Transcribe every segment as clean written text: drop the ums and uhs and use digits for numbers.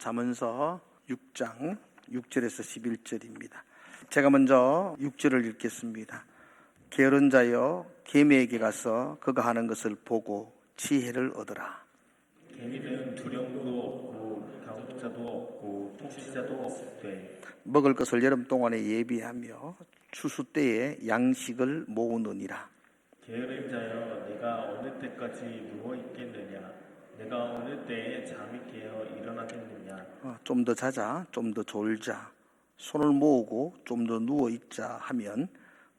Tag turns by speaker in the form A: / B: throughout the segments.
A: 잠언서 6장 6절에서 11절입니다. 제가 먼저 6절을 읽겠습니다. 게으른 자여 개미에게 가서 그가 하는 것을 보고 지혜를 얻으라.
B: 개미는 두령도 없고 가국자도 없고 통치자도 없되
A: 먹을 것을 여름 동안에 예비하며 추수 때에 양식을 모으느니라.
B: 게으른 자여 내가 어느 때까지 누워 있겠느냐? 내가 어느 때에 잠이 깨어 일어나겠느냐?
A: 좀 더 자자, 좀 더 졸자, 손을 모으고 좀 더 누워 있자 하면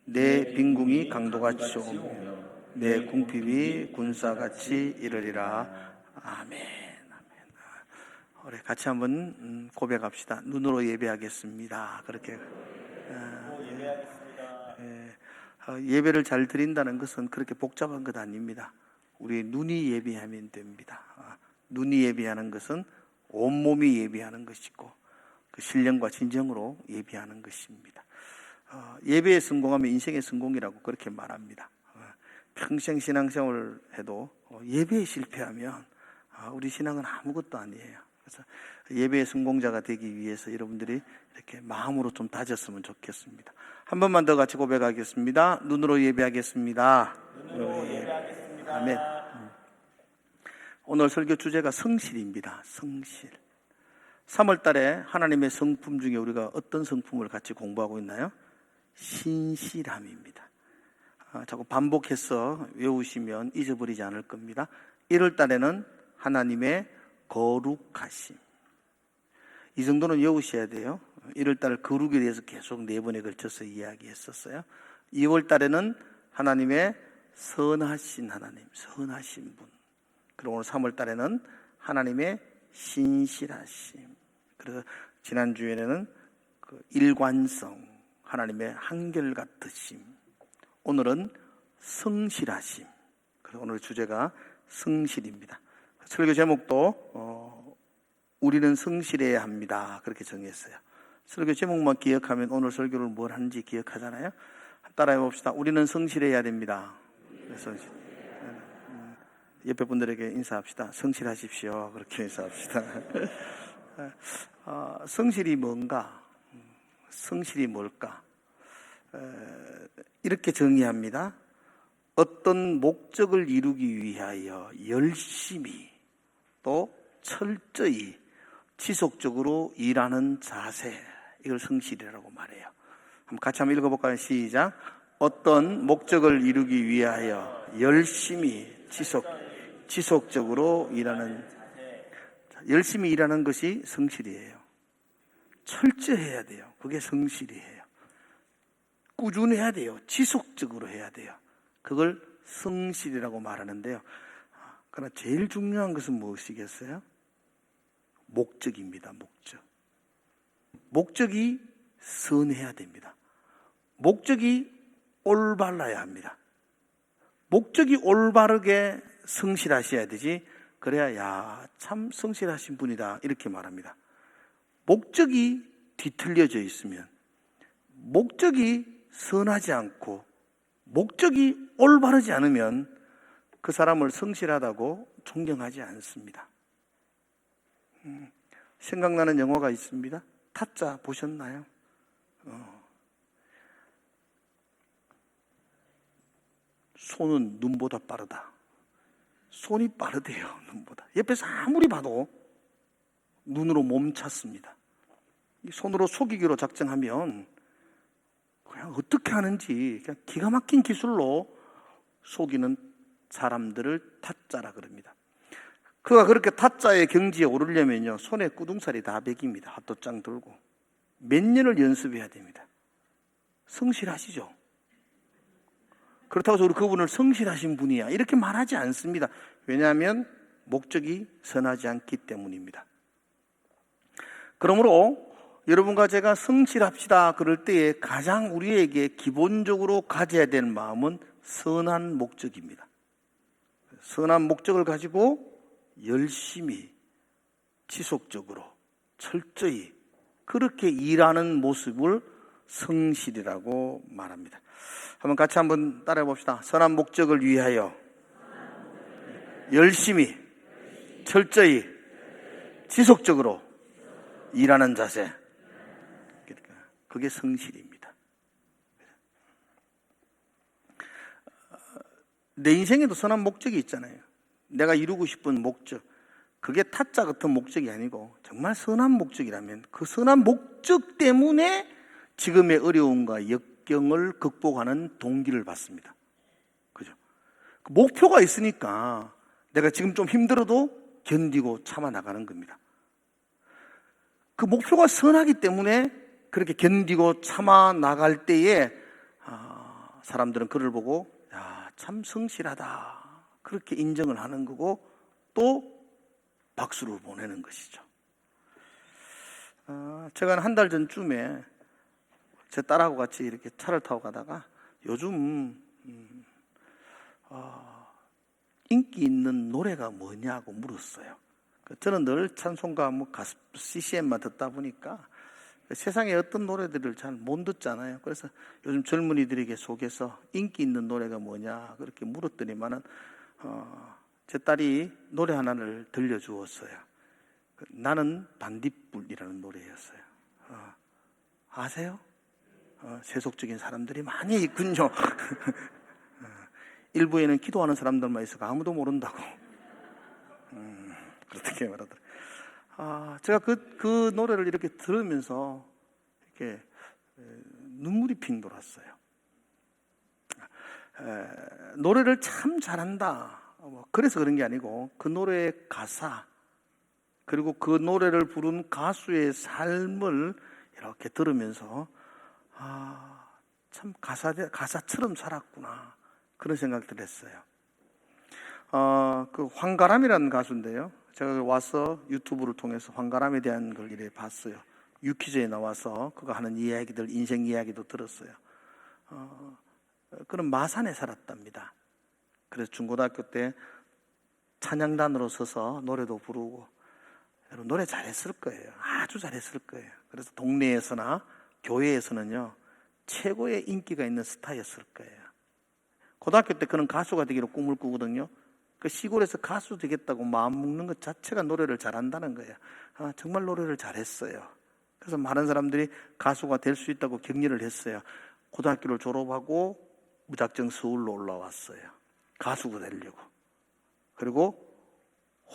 A: 내 빈궁이 강도같이 오며 내 궁핍이 군사같이 이르리라. 아멘. 우리 같이 한번 고백합시다. 눈으로 예배하겠습니다. 그렇게 예배를 잘 드린다는 것은 그렇게 복잡한 것 아닙니다. 우리 눈이 예배하면 됩니다. 눈이 예배하는 것은 온몸이 예배하는 것이고 그 신령과 진정으로 예배하는 것입니다. 예배에 성공하면 인생의 성공이라고 그렇게 말합니다. 평생 신앙생활을 해도 예배에 실패하면 우리 신앙은 아무것도 아니에요. 그래서 예배의 성공자가 되기 위해서 여러분들이 이렇게 마음으로 좀 다졌으면 좋겠습니다. 한 번만 더 같이 고백하겠습니다. 눈으로 예배하겠습니다.
B: 눈으로 예배하겠습니다.
A: 아멘. 오늘 설교 주제가 성실입니다. 성실. 3월 달에 하나님의 성품 중에 우리가 어떤 성품을 같이 공부하고 있나요? 신실함입니다. 자꾸 반복해서 외우시면 잊어버리지 않을 겁니다. 1월 달에는 하나님의 거룩하심. 이 정도는 외우셔야 돼요. 1월 달 거룩에 대해서 계속 4번에 걸쳐서 이야기했었어요. 2월 달에는 하나님의 선하신 하나님, 선하신 분. 그리고 오늘 3월 달에는 하나님의 신실하심. 그래서 지난주에는 그 일관성, 하나님의 한결같으심. 오늘은 성실하심. 그래서 오늘 주제가 성실입니다. 설교 제목도 우리는 성실해야 합니다. 그렇게 정했어요. 설교 제목만 기억하면 오늘 설교를 뭘 하는지 기억하잖아요. 따라해 봅시다. 우리는 성실해야 됩니다. 성실. 옆에 분들에게 인사합시다. 성실하십시오. 그렇게 인사합시다. 성실이 뭔가? 성실이 뭘까? 이렇게 정의합니다. 어떤 목적을 이루기 위하여 열심히 또 철저히 지속적으로 일하는 자세, 이걸 성실이라고 말해요. 같이 한번 읽어볼까요? 시작. 어떤 목적을 이루기 위하여 열심히 지속적으로 일하는, 열심히 일하는 것이 성실이에요. 철저해야 돼요. 그게 성실이에요. 꾸준해야 돼요. 지속적으로 해야 돼요. 그걸 성실이라고 말하는데요. 그러나 제일 중요한 것은 무엇이겠어요? 목적입니다. 목적이 선해야 됩니다. 목적이 올바라야 합니다. 목적이 올바르게 성실하셔야 되지, 그래야 야, 참 성실하신 분이다 이렇게 말합니다. 목적이 뒤틀려져 있으면, 목적이 선하지 않고 목적이 올바르지 않으면 그 사람을 성실하다고 존경하지 않습니다. 생각나는 영화가 있습니다. 타짜 보셨나요? 손은 눈보다 빠르다. 손이 빠르대요. 눈보다. 옆에서 아무리 봐도 눈으로 멈췄습니다. 이 손으로 속이기로 작정하면 그냥 어떻게 하는지 그냥 기가 막힌 기술로 속이는 사람들을 타짜라 그럽니다. 그가 그렇게 타짜의 경지에 오르려면요, 손에 꾸둥살이 다 베깁니다. 핫도장 들고 몇 년을 연습해야 됩니다. 성실하시죠? 그렇다고 해서 우리 그분을 성실하신 분이야 이렇게 말하지 않습니다. 왜냐하면 목적이 선하지 않기 때문입니다. 그러므로 여러분과 제가 성실합시다 그럴 때에 가장 우리에게 기본적으로 가져야 될 마음은 선한 목적입니다. 선한 목적을 가지고 열심히 지속적으로 철저히 그렇게 일하는 모습을 성실이라고 말합니다. 같이 한번 따라해 봅시다. 선한 목적을 위하여 열심히 철저히 지속적으로 일하는 자세. 그러니까 그게 성실입니다. 내 인생에도 선한 목적이 있잖아요. 내가 이루고 싶은 목적. 그게 타짜 같은 목적이 아니고 정말 선한 목적이라면 그 선한 목적 때문에 지금의 어려움과 역경을 극복하는 동기를 받습니다. 그죠? 그 목표가 있으니까 내가 지금 좀 힘들어도 견디고 참아 나가는 겁니다. 그 목표가 선하기 때문에 그렇게 견디고 참아 나갈 때에 사람들은 그를 보고 야, 참 성실하다 그렇게 인정을 하는 거고 또 박수를 보내는 것이죠. 제가 한 달 전쯤에 제 딸하고 같이 이렇게 차를 타고 가다가 요즘 인기 있는 노래가 뭐냐고 물었어요. 저는 늘 찬송가 CCM만 듣다 보니까 세상에 어떤 노래들을 잘 못 듣잖아요. 그래서 요즘 젊은이들에게 속에서 인기 있는 노래가 뭐냐 그렇게 물었더니만은 제 딸이 노래 하나를 들려주었어요. 나는 반딧불이라는 노래였어요. 아세요? 세속적인 사람들이 많이 있군요. 일부에는 기도하는 사람들만 있어서 아무도 모른다고. 그렇게 말하더라고요. 제가 그 노래를 이렇게 들으면서 이렇게 눈물이 핑 돌았어요. 노래를 참 잘한다. 그래서 그런 게 아니고 그 노래의 가사 그리고 그 노래를 부른 가수의 삶을 이렇게 들으면서 참 가사처럼 살았구나 그런 생각들을 했어요. 그 황가람이라는 가수인데요. 제가 와서 유튜브를 통해서 황가람에 대한 걸 이렇게 봤어요. 유퀴즈에 나와서 그가 하는 이야기들 인생 이야기도 들었어요. 그는 마산에 살았답니다. 그래서 중고등학교 때 찬양단으로 서서 노래도 부르고 여러분 노래 잘했을 거예요. 아주 잘했을 거예요. 그래서 동네에서나 교회에서는요 최고의 인기가 있는 스타였을 거예요. 고등학교 때 그는 가수가 되기로 꿈을 꾸거든요. 그 시골에서 가수 되겠다고 마음 먹는 것 자체가 노래를 잘한다는 거예요. 정말 노래를 잘했어요. 그래서 많은 사람들이 가수가 될 수 있다고 격려를 했어요. 고등학교를 졸업하고 무작정 서울로 올라왔어요. 가수가 되려고. 그리고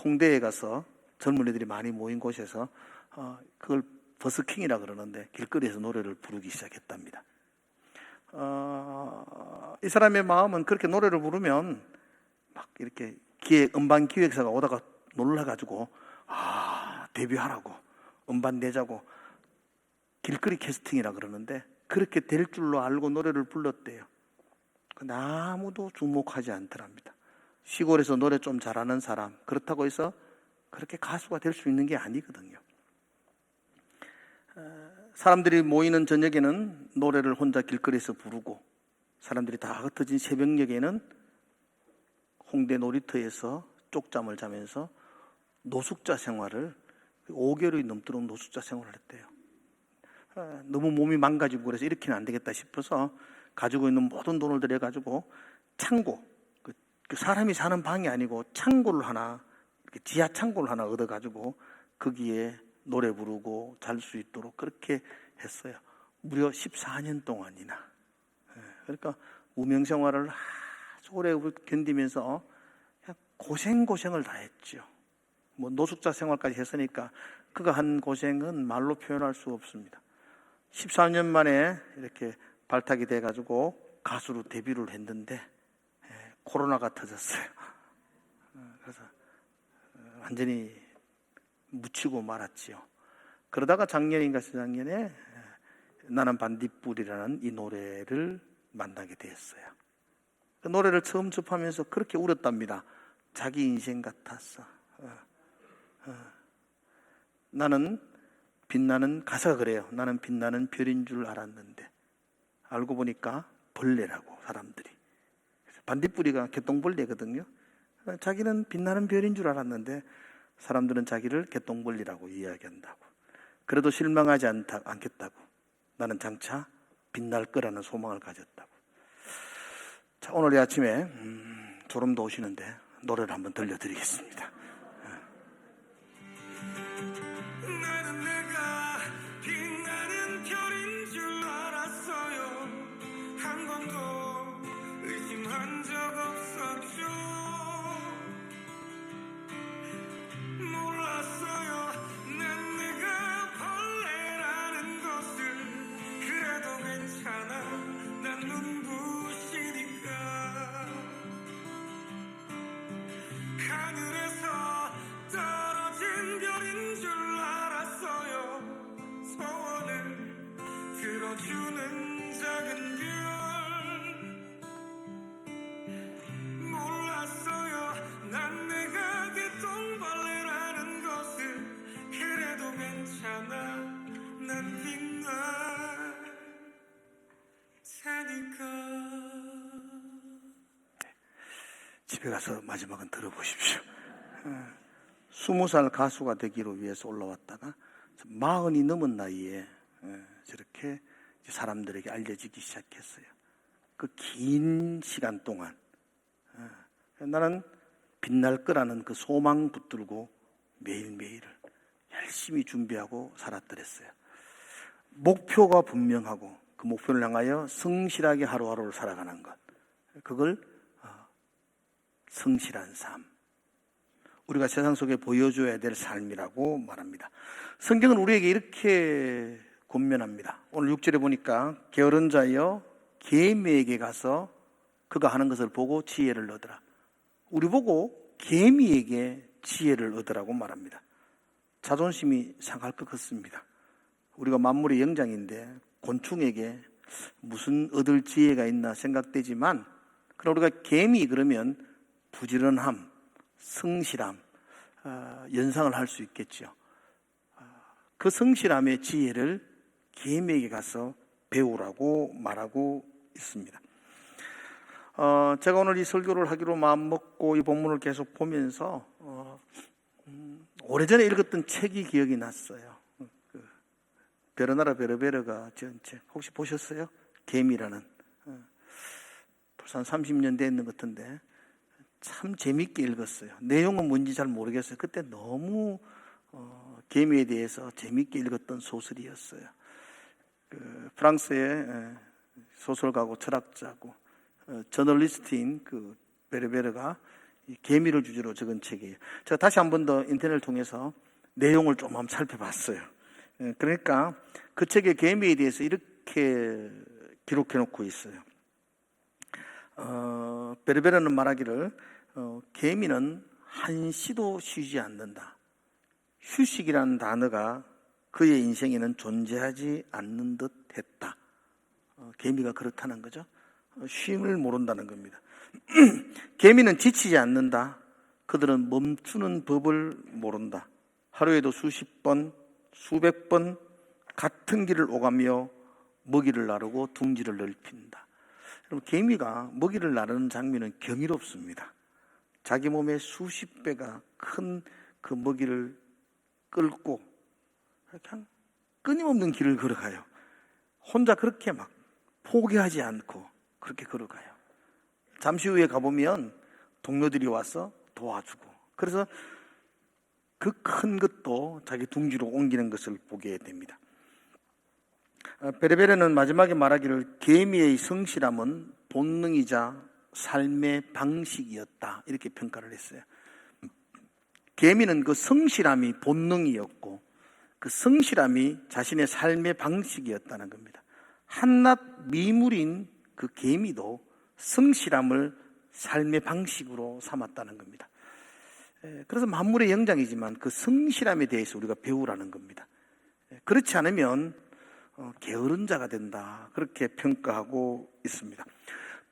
A: 홍대에 가서 젊은이들이 많이 모인 곳에서 그걸 버스킹이라 그러는데 길거리에서 노래를 부르기 시작했답니다. 이 사람의 마음은 그렇게 노래를 부르면 막 이렇게 음반 기획사가 오다가 놀라가지고 데뷔하라고 음반 내자고 길거리 캐스팅이라 그러는데 그렇게 될 줄로 알고 노래를 불렀대요. 근데 아무도 주목하지 않더랍니다. 시골에서 노래 좀 잘하는 사람 그렇다고 해서 그렇게 가수가 될 수 있는 게 아니거든요. 사람들이 모이는 저녁에는 노래를 혼자 길거리에서 부르고 사람들이 다 흩어진 새벽녘에는 홍대 놀이터에서 쪽잠을 자면서 노숙자 생활을 5개월이 넘도록 노숙자 생활을 했대요. 너무 몸이 망가지고 그래서 이렇게는 안 되겠다 싶어서 가지고 있는 모든 돈을 들여가지고 창고, 그 사람이 사는 방이 아니고 창고를 하나, 이렇게 지하 창고를 하나 얻어가지고 거기에 노래 부르고 잘 수 있도록 그렇게 했어요. 무려 14년 동안이나. 그러니까 무명 생활을 아주 오래 견디면서 고생을 다 했죠. 뭐 노숙자 생활까지 했으니까 그가 한 고생은 말로 표현할 수 없습니다. 14년 만에 이렇게 발탁이 돼가지고 가수로 데뷔를 했는데 코로나가 터졌어요. 그래서 완전히 묻히고 말았지요. 그러다가 작년인가 재작년에 나는 반딧불이라는 이 노래를 만나게 되었어요. 그 노래를 처음 접하면서 그렇게 울었답니다. 자기 인생 같았어. 나는 빛나는 가사가 그래요. 나는 빛나는 별인 줄 알았는데 알고 보니까 벌레라고 사람들이. 반딧불이가 개똥벌레거든요. 자기는 빛나는 별인 줄 알았는데 사람들은 자기를 개똥벌레라고 이야기한다고. 그래도 실망하지 않겠다고. 나는 장차 빛날 거라는 소망을 가졌다고. 자, 오늘 이 아침에 졸음도 오시는데 노래를 한번 들려드리겠습니다.
C: 나는 내가 띄워주는 작은 별 몰랐어요 난 내가 개똥벌레라는 것을 그래도 괜찮아 난 빛나 테니까
A: 집에 가서 마지막은 들어보십시오. 20살 가수가 되기로 위해서 올라왔다가 40이 넘은 나이에 저렇게 사람들에게 알려지기 시작했어요. 그 긴 시간 동안 나는 빛날 거라는 그 소망 붙들고 매일매일을 열심히 준비하고 살았더랬어요. 목표가 분명하고 그 목표를 향하여 성실하게 하루하루를 살아가는 것, 그걸 성실한 삶, 우리가 세상 속에 보여줘야 될 삶이라고 말합니다. 성경은 우리에게 이렇게 권면합니다. 오늘 6절에 보니까 게으른 자여 개미에게 가서 그가 하는 것을 보고 지혜를 얻으라. 우리 보고 개미에게 지혜를 얻으라고 말합니다. 자존심이 상할 것 같습니다. 우리가 만물의 영장인데 곤충에게 무슨 얻을 지혜가 있나 생각되지만, 그러나 우리가 개미 그러면 부지런함, 성실함, 연상을 할 수 있겠죠. 그 성실함의 지혜를 개미에게 가서 배우라고 말하고 있습니다. 제가 오늘 이 설교를 하기로 마음먹고 이 본문을 계속 보면서 오래전에 읽었던 책이 기억이 났어요. 베르나라 베르베르가 지은 책 혹시 보셨어요? 개미라는. 벌써 한 30년 됐는 것 같은데 참 재밌게 읽었어요. 내용은 뭔지 잘 모르겠어요. 그때 너무 개미에 대해서 재밌게 읽었던 소설이었어요. 프랑스의 소설가고 철학자고 저널리스트인 그 베르베르가 개미를 주제로 적은 책이에요. 제가 다시 한 번 더 인터넷을 통해서 내용을 좀 한번 살펴봤어요. 그러니까 그 책의 개미에 대해서 이렇게 기록해 놓고 있어요. 베르베르는 말하기를 개미는 한시도 쉬지 않는다. 휴식이라는 단어가 그의 인생에는 존재하지 않는 듯 했다. 개미가 그렇다는 거죠. 쉼을 모른다는 겁니다. 개미는 지치지 않는다. 그들은 멈추는 법을 모른다. 하루에도 수십 번, 수백 번 같은 길을 오가며 먹이를 나르고 둥지를 넓힌다. 여러분, 개미가 먹이를 나르는 장면은 경이롭습니다. 자기 몸의 수십 배가 큰 그 먹이를 끌고 그냥 끊임없는 길을 걸어가요. 혼자 그렇게 막 포기하지 않고 그렇게 걸어가요. 잠시 후에 가보면 동료들이 와서 도와주고, 그래서 그 큰 것도 자기 둥지로 옮기는 것을 보게 됩니다. 베르베르는 마지막에 말하기를 개미의 성실함은 본능이자 삶의 방식이었다, 이렇게 평가를 했어요. 개미는 그 성실함이 본능이었고 그 성실함이 자신의 삶의 방식이었다는 겁니다. 한낱 미물인 그 개미도 성실함을 삶의 방식으로 삼았다는 겁니다. 그래서 만물의 영장이지만 그 성실함에 대해서 우리가 배우라는 겁니다. 그렇지 않으면 게으른 자가 된다, 그렇게 평가하고 있습니다.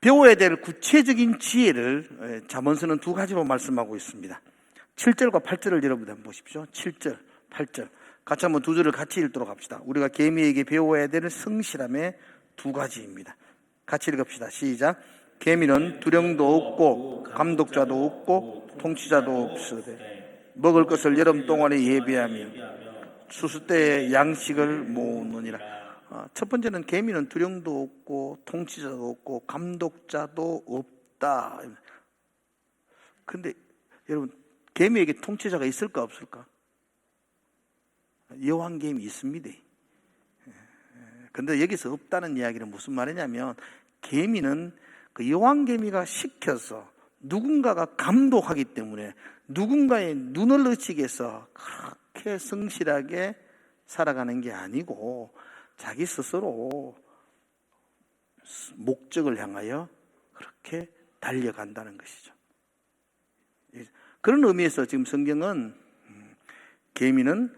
A: 배워야 될 구체적인 지혜를 잠언서는 두 가지로 말씀하고 있습니다. 7절과 8절을 여러분 한번 보십시오. 7절, 8절 같이 한번 두 절을 같이 읽도록 합시다. 우리가 개미에게 배워야 될 성실함의 두 가지입니다. 같이 읽읍시다. 시작. 개미는 두령도 없고 감독자도 없고 통치자도 없으되 먹을 것을 여름 동안에 예비하며 추수 때에 양식을 모으느니라. 첫 번째는 개미는 두령도 없고 통치자도 없고 감독자도 없다. 근데 여러분, 개미에게 통치자가 있을까 없을까? 여왕개미 있습니다. 근데 여기서 없다는 이야기는 무슨 말이냐면, 개미는 그 여왕개미가 시켜서 누군가가 감독하기 때문에 누군가의 눈을 의치기 위해서 그렇게 성실하게 살아가는 게 아니고 자기 스스로 목적을 향하여 그렇게 달려간다는 것이죠. 그런 의미에서 지금 성경은 개미는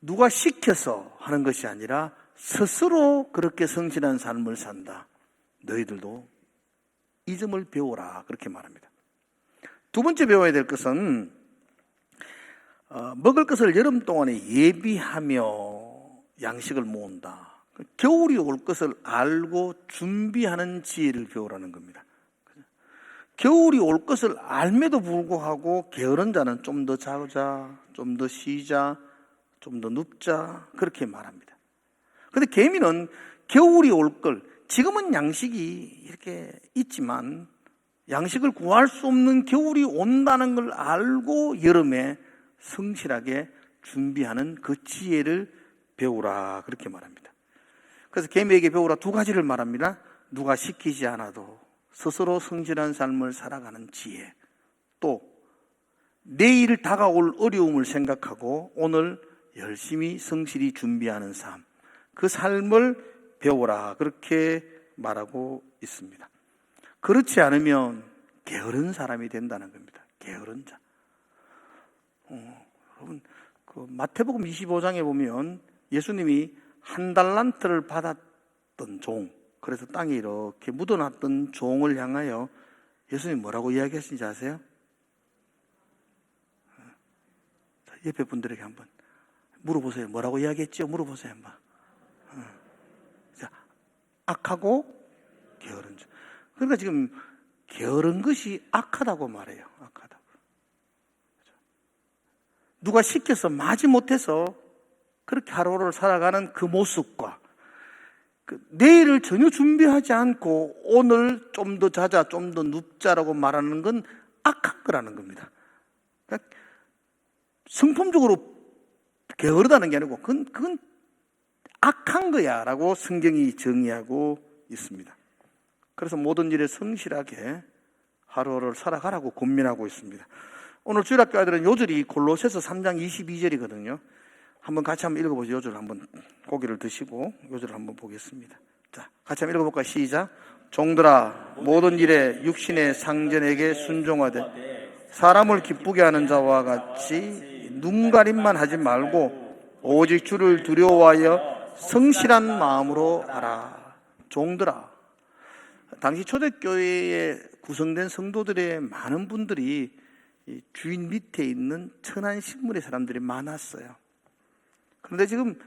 A: 누가 시켜서 하는 것이 아니라 스스로 그렇게 성실한 삶을 산다. 너희들도 이 점을 배워라. 그렇게 말합니다. 두 번째 배워야 될 것은 먹을 것을 여름 동안에 예비하며 양식을 모은다. 겨울이 올 것을 알고 준비하는 지혜를 배우라는 겁니다. 겨울이 올 것을 알매도 불구하고 게으른 자는 좀 더 자자, 좀 더 쉬자, 좀 더 눕자 그렇게 말합니다. 그런데 계민은 겨울이 올 걸, 지금은 양식이 이렇게 있지만 양식을 구할 수 없는 겨울이 온다는 걸 알고 여름에 성실하게 준비하는 그 지혜를 배우라 그렇게 말합니다. 그래서 계미에게 배우라 두 가지를 말합니다. 누가 시키지 않아도 스스로 성실한 삶을 살아가는 지혜, 또 내일 다가올 어려움을 생각하고 오늘 열심히 성실히 준비하는 삶, 그 삶을 배우라 그렇게 말하고 있습니다. 그렇지 않으면 게으른 사람이 된다는 겁니다. 게으른 자. 여러분, 그 마태복음 25장에 보면 예수님이 한 달란트를 받았던 종, 그래서 땅에 이렇게 묻어놨던 종을 향하여 예수님이 뭐라고 이야기하신지 아세요? 옆에 분들에게 한번 물어보세요. 뭐라고 이야기했죠? 물어보세요 한번. 자, 악하고 게으른 자. 그러니까 지금 게으른 것이 악하다고 말해요. 악하다고. 누가 시켜서 마지못해서 그렇게 하루를 살아가는 그 모습과 내일을 전혀 준비하지 않고 오늘 좀 더 자자, 좀 더 눕자라고 말하는 건 악한 거라는 겁니다. 그러니까 성품적으로 게으르다는 게 아니고 그건 악한 거야 라고 성경이 정의하고 있습니다. 그래서 모든 일에 성실하게 하루를 살아가라고 권면하고 있습니다. 오늘 주일학교 아이들은 요절이 골로새서 3장 22절이거든요. 한번 같이 한번 읽어보죠. 요절 한번 고기를 드시고 요절을 한번 보겠습니다. 자, 같이 한번 읽어볼까요? 시작. 종들아, 모든 일에 육신의 상전에게 순종하되 사람을 기쁘게 하는 자와 같이 눈가림만 하지 말고 오직 주를 두려워하여 성실한 마음으로 하라. 종들아. 당시 초대교회에 구성된 성도들의 많은 분들이 주인 밑에 있는 천한 식물의 사람들이 많았어요. 그런데 지금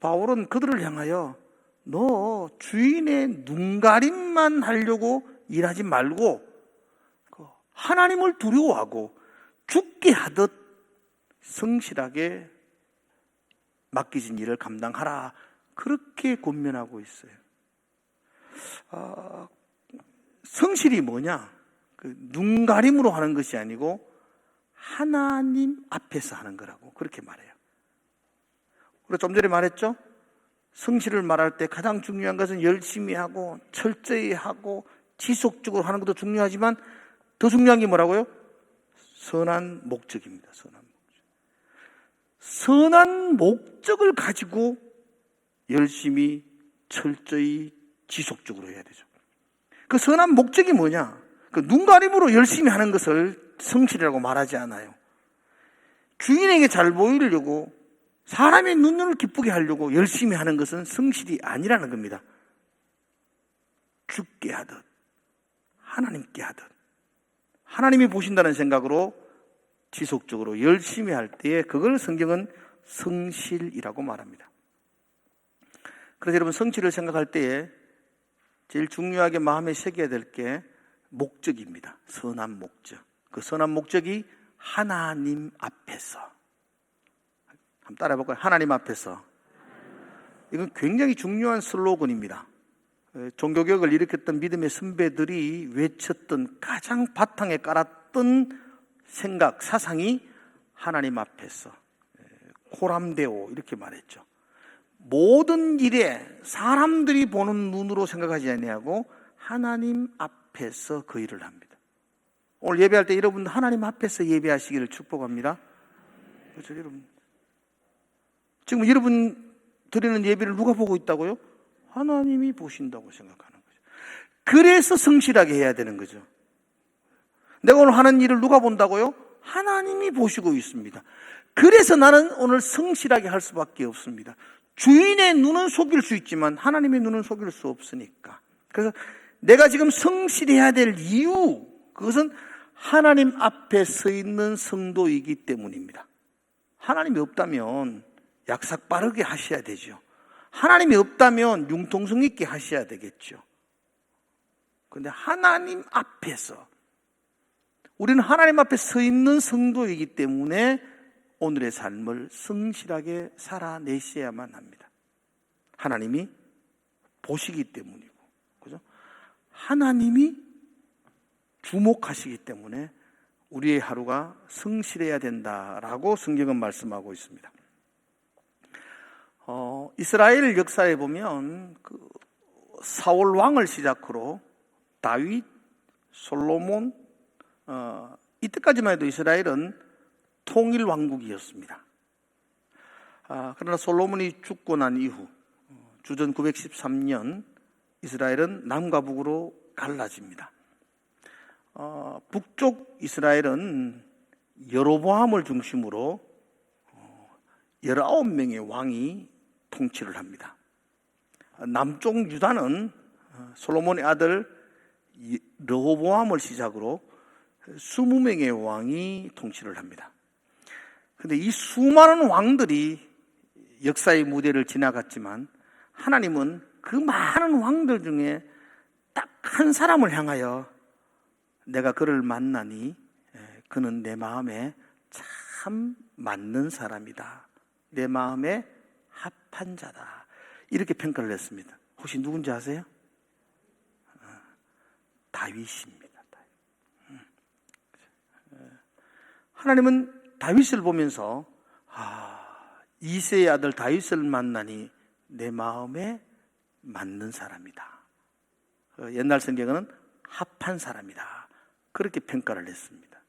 A: 바울은 그들을 향하여 너 주인의 눈가림만 하려고 일하지 말고 하나님을 두려워하고 죽게 하듯 성실하게 맡기신 일을 감당하라. 그렇게 권면하고 있어요. 성실이 뭐냐? 눈가림으로 하는 것이 아니고 하나님 앞에서 하는 거라고 그렇게 말해요. 그리고 좀 전에 말했죠? 성실을 말할 때 가장 중요한 것은 열심히 하고 철저히 하고 지속적으로 하는 것도 중요하지만 더 중요한 게 뭐라고요? 선한 목적입니다. 선한 목적. 선한 목적을 가지고 열심히 철저히 지속적으로 해야 되죠. 그 선한 목적이 뭐냐? 그 눈가림으로 열심히 하는 것을 성실이라고 말하지 않아요. 주인에게 잘 보이려고 사람의 눈을 기쁘게 하려고 열심히 하는 것은 성실이 아니라는 겁니다. 죽게 하듯 하나님께 하듯 하나님이 보신다는 생각으로 지속적으로 열심히 할 때에 그걸 성경은 성실이라고 말합니다. 그래서 여러분 성실을 생각할 때에 제일 중요하게 마음에 새겨야 될 게 목적입니다. 선한 목적. 그 선한 목적이 하나님 앞에서. 한번 따라해 볼까요? 하나님 앞에서. 이건 굉장히 중요한 슬로건입니다. 종교개혁을 일으켰던 믿음의 선배들이 외쳤던 가장 바탕에 깔았던 생각, 사상이 하나님 앞에서 코람데오 이렇게 말했죠. 모든 일에 사람들이 보는 눈으로 생각하지 아니하고 하나님 앞에서 그 일을 합니다. 오늘 예배할 때 여러분 하나님 앞에서 예배하시기를 축복합니다. 그렇죠, 여러분? 지금 여러분 드리는 예배를 누가 보고 있다고요? 하나님이 보신다고 생각하는 거죠. 그래서 성실하게 해야 되는 거죠. 내가 오늘 하는 일을 누가 본다고요? 하나님이 보시고 있습니다. 그래서 나는 오늘 성실하게 할 수밖에 없습니다. 주인의 눈은 속일 수 있지만 하나님의 눈은 속일 수 없으니까. 그래서 내가 지금 성실해야 될 이유, 그것은 하나님 앞에 서 있는 성도이기 때문입니다. 하나님이 없다면 약삭 빠르게 하셔야 되죠. 하나님이 없다면 융통성 있게 하셔야 되겠죠. 그런데 하나님 앞에서, 우리는 하나님 앞에 서 있는 성도이기 때문에 오늘의 삶을 성실하게 살아내셔야만 합니다. 하나님이 보시기 때문이고, 그죠? 하나님이 주목하시기 때문에 우리의 하루가 성실해야 된다라고 성경은 말씀하고 있습니다. 이스라엘 역사에 보면 사울 왕을 시작으로 다윗, 솔로몬, 이때까지만 해도 이스라엘은 통일 왕국이었습니다. 그러나 솔로몬이 죽고 난 이후 주전 913년 이스라엘은 남과 북으로 갈라집니다. 북쪽 이스라엘은 여로보암을 중심으로 19명의 왕이 통치를 합니다. 남쪽 유다는 솔로몬의 아들 르호보암을 시작으로 20명의 왕이 통치를 합니다. 그런데 이 수많은 왕들이 역사의 무대를 지나갔지만 하나님은 그 많은 왕들 중에 딱 한 사람을 향하여 내가 그를 만나니 그는 내 마음에 참 맞는 사람이다, 내 마음에 합한 자다, 이렇게 평가를 했습니다. 혹시 누군지 아세요? 다윗입니다. 하나님은 다윗을 보면서 이새의 아들 다윗을 만나니 내 마음에 맞는 사람이다, 옛날 성경은 합한 사람이다, 그렇게 평가를 했습니다.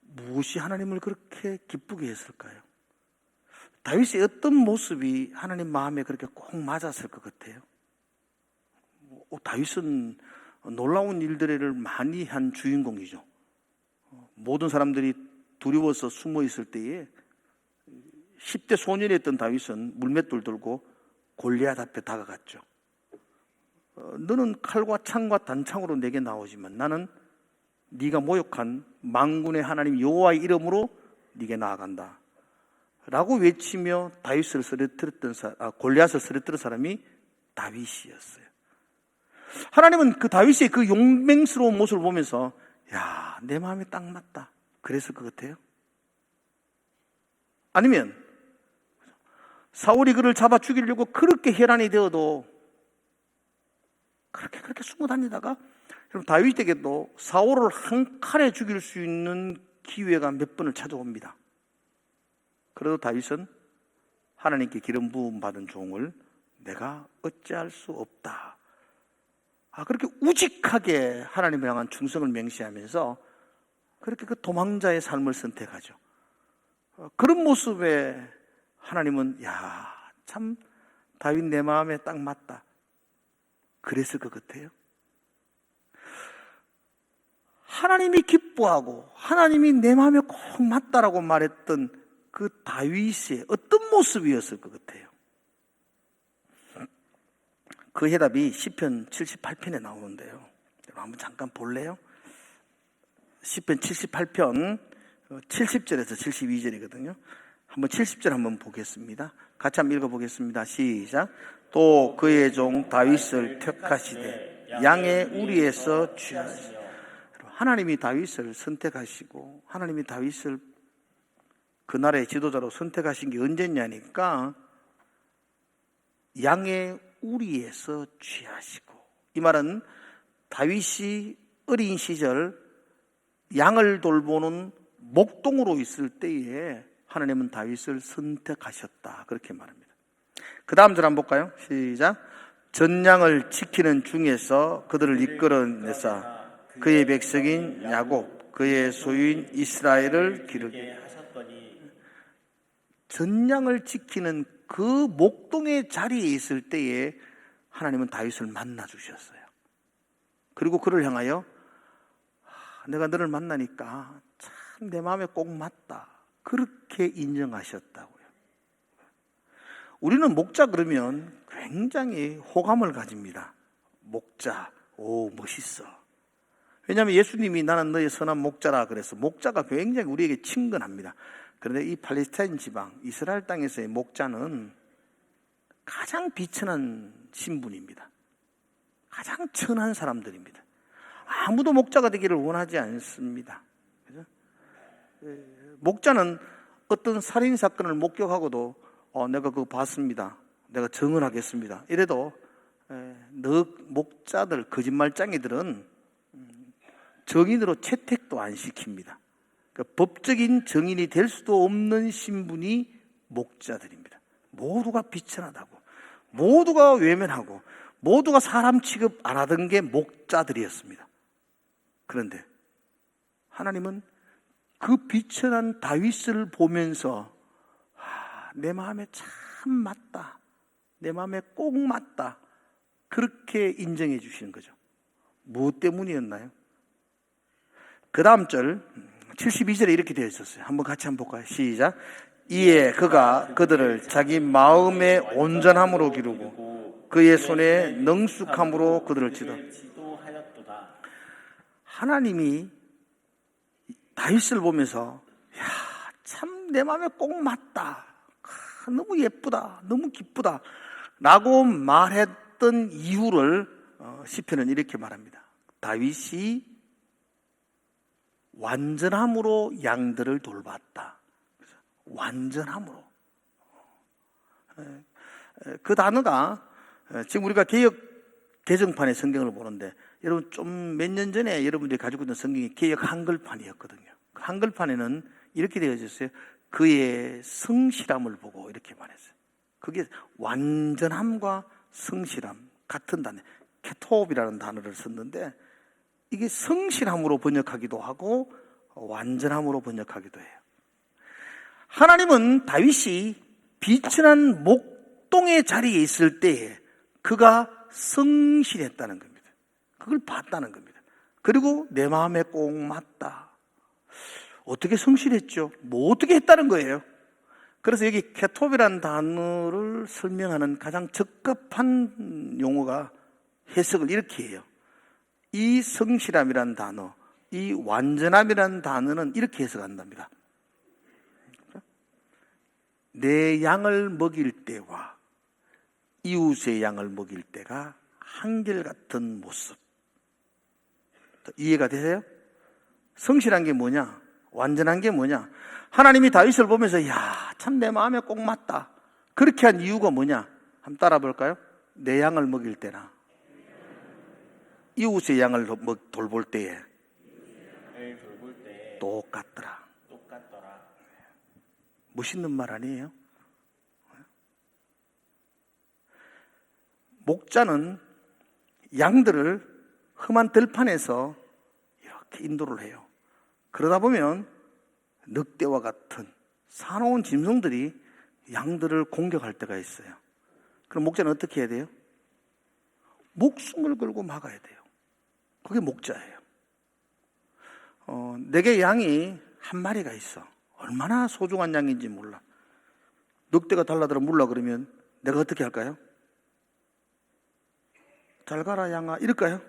A: 무엇이 하나님을 그렇게 기쁘게 했을까요? 다윗의 어떤 모습이 하나님 마음에 그렇게 꼭 맞았을 것 같아요? 다윗은 놀라운 일들을 많이 한 주인공이죠. 모든 사람들이 두려워서 숨어 있을 때에 10대 소년이었던 다윗은 물맷돌 들고 골리앗 앞에 다가갔죠. 너는 칼과 창과 단창으로 내게 나오지만 나는 네가 모욕한 만군의 하나님 여호와의 이름으로 네게 나아간다 라고 외치며 다윗을 골리앗을 쓰러뜨린 사람이 다윗이었어요. 하나님은 그 다윗의 그 용맹스러운 모습을 보면서 야, 내 마음에 딱 맞다, 그랬을 것 같아요? 아니면 사울이 그를 잡아 죽이려고 그렇게 혈안이 되어도 그렇게 숨어 다니다가 여러분 다윗에게도 사울을 한 칼에 죽일 수 있는 기회가 몇 번을 찾아옵니다. 그래도 다윗은 하나님께 기름 부음 받은 종을 내가 어찌할 수 없다, 그렇게 우직하게 하나님을 향한 충성을 맹세하면서 그렇게 그 도망자의 삶을 선택하죠. 그런 모습에 하나님은 야, 참 다윗 내 마음에 딱 맞다, 그랬을 것 같아요. 하나님이 기뻐하고 하나님이 내 마음에 꼭 맞다라고 말했던 그 다윗의 어떤 모습이었을 것 같아요? 그 해답이 시편 78편에 나오는데요. 여러분 한번 잠깐 볼래요? 시편 78편 70절에서 72절이거든요. 한번 70절 한번 보겠습니다. 같이 한번 읽어보겠습니다. 시작. 또 그의 종 다윗을 택하시되 양의 우리에서 취하시오. 하나님이 다윗을 선택하시고 하나님이 다윗을 그 나라의 지도자로 선택하신 게 언제냐니까 양의 우리에서 취하시고, 이 말은 다윗이 어린 시절 양을 돌보는 목동으로 있을 때에 하나님은 다윗을 선택하셨다, 그렇게 말합니다. 그 다음 절 한번 볼까요? 시작. 전양을 지키는 중에서 그들을 이끌어내사 그의 백성인 야곱 그의 소유인 이스라엘을 기르게 하셨더니, 전양을 지키는 그 목동의 자리에 있을 때에 하나님은 다윗을 만나 주셨어요. 그리고 그를 향하여 내가 너를 만나니까 참 내 마음에 꼭 맞다, 그렇게 인정하셨다고요. 우리는 목자 그러면 굉장히 호감을 가집니다. 목자, 오 멋있어. 왜냐하면 예수님이 나는 너의 선한 목자라 그래서 목자가 굉장히 우리에게 친근합니다. 그런데 이 팔레스타인 지방 이스라엘 땅에서의 목자는 가장 비천한 신분입니다. 가장 천한 사람들입니다. 아무도 목자가 되기를 원하지 않습니다. 그죠? 목자는 어떤 살인 사건을 목격하고도 내가 그거 봤습니다. 내가 증언하겠습니다. 이래도 너 목자들 거짓말쟁이들은 정인으로 채택도 안 시킵니다. 그러니까 법적인 정인이 될 수도 없는 신분이 목자들입니다. 모두가 비천하다고, 모두가 외면하고, 모두가 사람 취급 안 하던 게 목자들이었습니다. 그런데 하나님은 그 비천한 다윗을 보면서 내 마음에 참 맞다, 내 마음에 꼭 맞다, 그렇게 인정해 주시는 거죠. 무엇 때문이었나요? 그 다음 절 72절에 이렇게 되어 있었어요. 한번 같이 한번 볼까요? 시작. 이에 그가 그들을 자기 마음의 온전함으로 기르고 그의 손에 능숙함으로 그들을
B: 지도하였도다.
A: 하나님이 다윗을 보면서 참 내 마음에 꼭 맞다, 너무 예쁘다, 너무 기쁘다 라고 말했던 이유를 시편은 이렇게 말합니다. 다윗이 완전함으로 양들을 돌봤다. 완전함으로. 그 단어가 지금 우리가 개역 개정판의 성경을 보는데 여러분 좀 몇 년 전에 여러분들이 가지고 있는 성경이 개역 한글판이었거든요. 그 한글판에는 이렇게 되어져 있어요. 그의 성실함을 보고 이렇게 말했어요. 그게 완전함과 성실함 같은 단어, 케톱이라는 단어를 썼는데 이게 성실함으로 번역하기도 하고 완전함으로 번역하기도 해요. 하나님은 다윗이 비천한 목동의 자리에 있을 때에 그가 성실했다는 겁니다. 그걸 봤다는 겁니다. 그리고 내 마음에 꼭 맞다. 어떻게 성실했죠? 뭐 어떻게 했다는 거예요? 그래서 여기 케톱이라는 단어를 설명하는 가장 적합한 용어가 해석을 이렇게 해요. 이 성실함이라는 단어, 이 완전함이라는 단어는 이렇게 해석한답니다. 내 양을 먹일 때와 이웃의 양을 먹일 때가 한결같은 모습. 이해가 되세요? 성실한 게 뭐냐? 완전한 게 뭐냐? 하나님이 다윗을 보면서 참 내 마음에 꼭 맞다. 그렇게 한 이유가 뭐냐? 한번 따라 볼까요? 내 양을 먹일 때나 이웃의 양을 돌볼 때에 똑같더라. 멋있는 말 아니에요? 목자는 양들을 험한 들판에서 이렇게 인도를 해요. 그러다 보면 늑대와 같은 사나운 짐승들이 양들을 공격할 때가 있어요. 그럼 목자는 어떻게 해야 돼요? 목숨을 걸고 막아야 돼요. 그게 목자예요. 내게 양이 한 마리가 있어. 얼마나 소중한 양인지 몰라. 늑대가 달라들어 물라 그러면 내가 어떻게 할까요? 잘 가라 양아 이럴까요?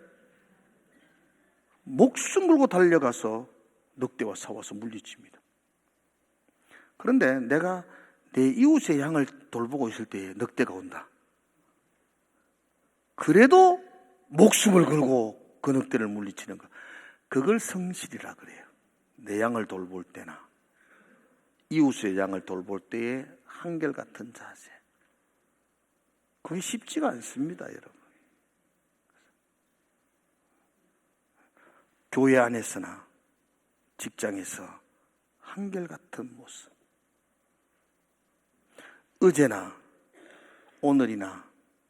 A: 목숨 걸고 달려가서 늑대와 싸워서 물리칩니다. 그런데 내가 내 이웃의 양을 돌보고 있을 때 늑대가 온다. 그래도 목숨을 걸고 그 늑대를 물리치는 것, 그걸 성실이라 그래요. 내 양을 돌볼 때나 이웃의 양을 돌볼 때의 한결같은 자세. 그게 쉽지가 않습니다, 여러분. 교회 안에서나 직장에서 한결같은 모습. 어제나 오늘이나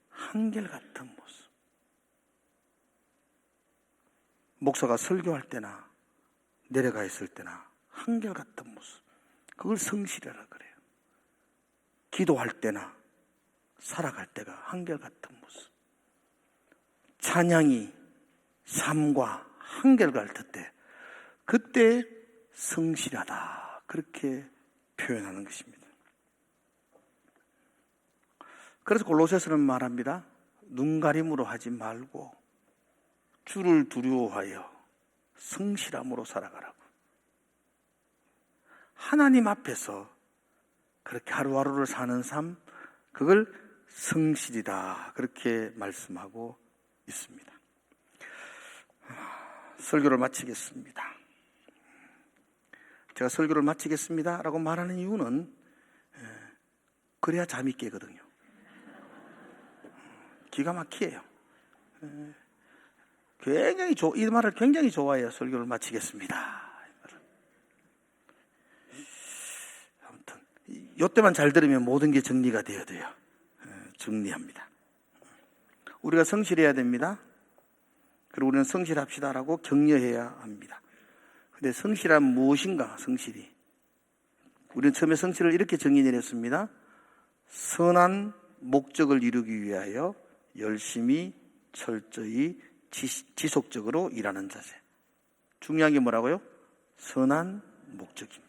A: 한결같은 모습. 목사가 설교할 때나 내려가 있을 때나 한결같은 모습. 그걸 성실이라 그래요. 기도할 때나 살아갈 때가 한결같은 모습. 찬양이 삶과 한결같을 때 그때 성실하다 그렇게 표현하는 것입니다. 그래서 골로새서는 말합니다. 눈가림으로 하지 말고 주를 두려워하여 성실함으로 살아가라고. 하나님 앞에서 그렇게 하루하루를 사는 삶, 그걸 성실이다, 그렇게 말씀하고 있습니다. 설교를 마치겠습니다. 제가 설교를 마치겠습니다 라고 말하는 이유는 그래야 잠이 깨거든요. 기가 막히에요. 굉장히 이 말을 굉장히 좋아해요. 설교를 마치겠습니다. 아무튼 이때만 잘 들으면 모든 게 정리가 되어야 돼요. 정리합니다. 우리가 성실해야 됩니다. 그리고 우리는 성실합시다라고 격려해야 합니다. 근데 성실한 무엇인가? 성실이, 우리는 처음에 성실을 이렇게 정의 내렸습니다. 선한 목적을 이루기 위하여 열심히 철저히 지속적으로 일하는 자세. 중요한 게 뭐라고요? 선한 목적입니다.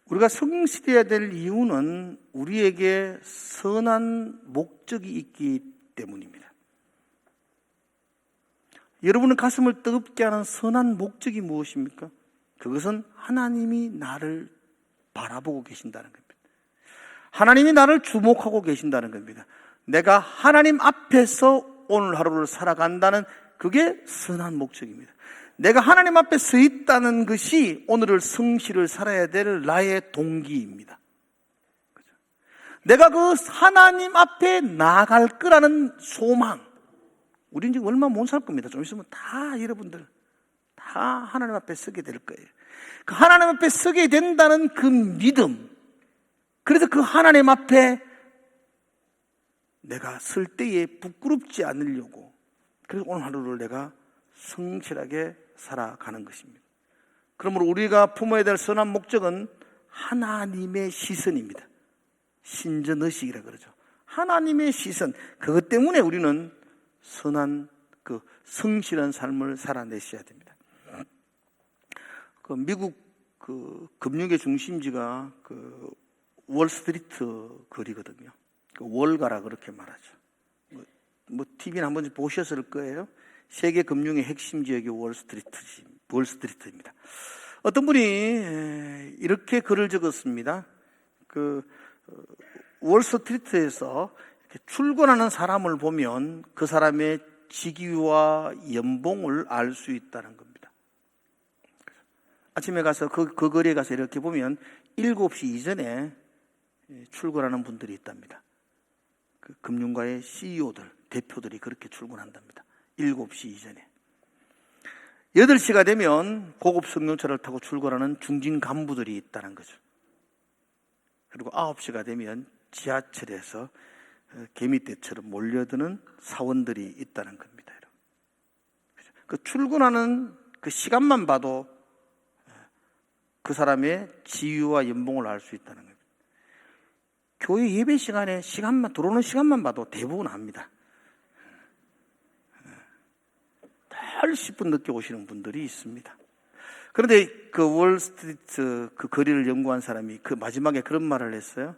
A: 우리가 성실해야 될 이유는 우리에게 선한 목적이 있기 때문입니다. 여러분의 가슴을 뜨겁게 하는 선한 목적이 무엇입니까? 그것은 하나님이 나를 바라보고 계신다는 겁니다. 하나님이 나를 주목하고 계신다는 겁니다. 내가 하나님 앞에서 오늘 하루를 살아간다는 그게 선한 목적입니다. 내가 하나님 앞에 서 있다는 것이 오늘을 성실을 살아야 될 나의 동기입니다. 내가 그 하나님 앞에 나아갈 거라는 소망. 우리는 지금 얼마 못 살 겁니다. 좀 있으면 다 여러분들 다 하나님 앞에 서게 될 거예요. 그 하나님 앞에 서게 된다는 그 믿음. 그래서 그 하나님 앞에 내가 설 때에 부끄럽지 않으려고, 그래서 오늘 하루를 내가 성실하게 살아가는 것입니다. 그러므로 우리가 품어야 될 선한 목적은 하나님의 시선입니다. 신전의식이라 그러죠. 하나님의 시선. 그것 때문에 우리는 선한 그 성실한 삶을 살아내셔야 됩니다. 그 미국 그 금융의 중심지가 그 월스트리트 거리거든요. 그 월가라 그렇게 말하죠. 뭐 TV는 한 번쯤 보셨을 거예요. 세계 금융의 핵심 지역이 월스트리트입니다. 어떤 분이 이렇게 글을 적었습니다. 그 월스트리트에서 이렇게 출근하는 사람을 보면 그 사람의 직위와 연봉을 알 수 있다는 겁니다. 아침에 가서 그 거리에 가서 이렇게 보면 7시 이전에 출근하는 분들이 있답니다. 그 금융가의 CEO들, 대표들이 그렇게 출근한답니다. 7시 이전에. 8시가 되면 고급 승용차를 타고 출근하는 중진 간부들이 있다는 거죠. 그리고 9시가 되면 지하철에서 개미떼처럼 몰려드는 사원들이 있다는 겁니다. 그 출근하는 그 시간만 봐도 그 사람의 지위와 연봉을 알 수 있다는 겁니다. 교회 예배 시간에 들어오는 시간만 봐도 대부분 압니다. 10분 늦게 오시는 분들이 있습니다. 그런데 그 월스트리트 그 거리를 연구한 사람이 그 마지막에 그런 말을 했어요.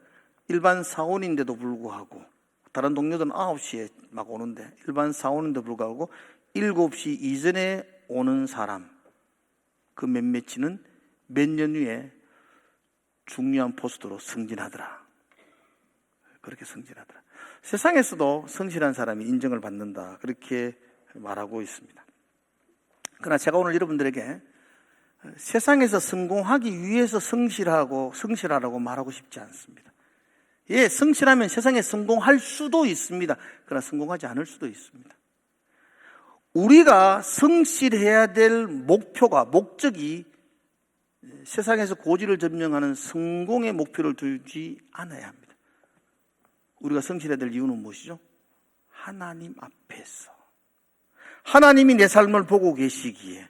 A: 일반 사원인데도 불구하고, 다른 동료들은 9시에 막 오는데 일반 사원인데도 불구하고 7시 이전에 오는 사람, 그 몇몇이는 몇 년 후에 중요한 포스트로 승진하더라. 그렇게 승진하더라. 세상에서도 성실한 사람이 인정을 받는다, 그렇게 말하고 있습니다. 그러나 제가 오늘 여러분들에게 세상에서 성공하기 위해서 성실하라고 말하고 싶지 않습니다. 예, 성실하면 세상에 성공할 수도 있습니다. 그러나 성공하지 않을 수도 있습니다. 우리가 성실해야 될 목적이 세상에서 고지를 점령하는 성공의 목표를 두지 않아야 합니다. 우리가 성실해야 될 이유는 무엇이죠? 하나님 앞에서, 하나님이 내 삶을 보고 계시기에,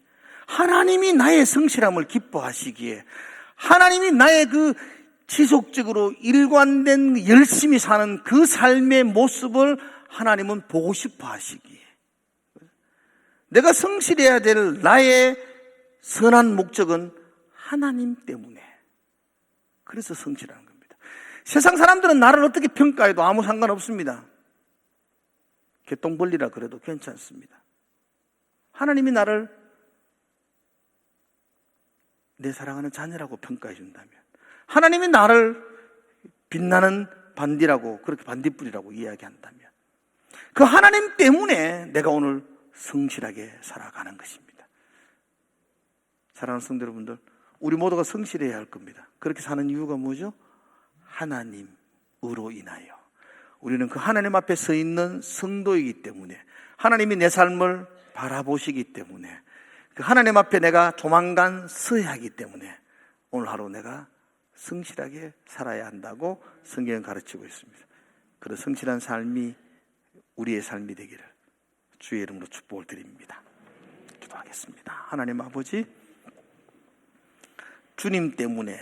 A: 하나님이 나의 성실함을 기뻐하시기에, 하나님이 나의 그 지속적으로 일관된 열심히 사는 그 삶의 모습을 하나님은 보고 싶어 하시기에, 내가 성실해야 될 나의 선한 목적은 하나님 때문에, 그래서 성실하는 겁니다. 세상 사람들은 나를 어떻게 평가해도 아무 상관없습니다. 개똥 벌리라 그래도 괜찮습니다. 하나님이 나를 내 사랑하는 자녀라고 평가해 준다면, 하나님이 나를 빛나는 반디라고, 그렇게 반딧불이라고 이야기한다면, 그 하나님 때문에 내가 오늘 성실하게 살아가는 것입니다. 사랑하는 성도 여러분들, 우리 모두가 성실해야 할 겁니다. 그렇게 사는 이유가 뭐죠? 하나님으로 인하여. 우리는 그 하나님 앞에 서 있는 성도이기 때문에, 하나님이 내 삶을 바라보시기 때문에, 그 하나님 앞에 내가 조만간 서야 하기 때문에 오늘 하루 내가 성실하게 살아야 한다고 성경은 가르치고 있습니다. 그런 성실한 삶이 우리의 삶이 되기를 주의 이름으로 축복을 드립니다. 기도하겠습니다. 하나님 아버지, 주님 때문에,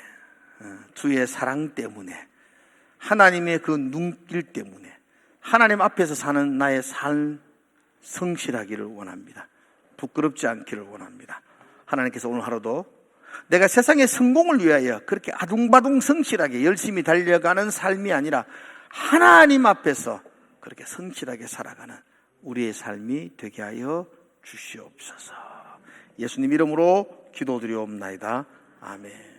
A: 주의 사랑 때문에, 하나님의 그 눈길 때문에 하나님 앞에서 사는 나의 삶 성실하기를 원합니다. 부끄럽지 않기를 원합니다. 하나님께서 오늘 하루도 내가 세상의 성공을 위하여 그렇게 아둥바둥 성실하게 열심히 달려가는 삶이 아니라 하나님 앞에서 그렇게 성실하게 살아가는 우리의 삶이 되게 하여 주시옵소서. 예수님 이름으로 기도드리옵나이다. 아멘.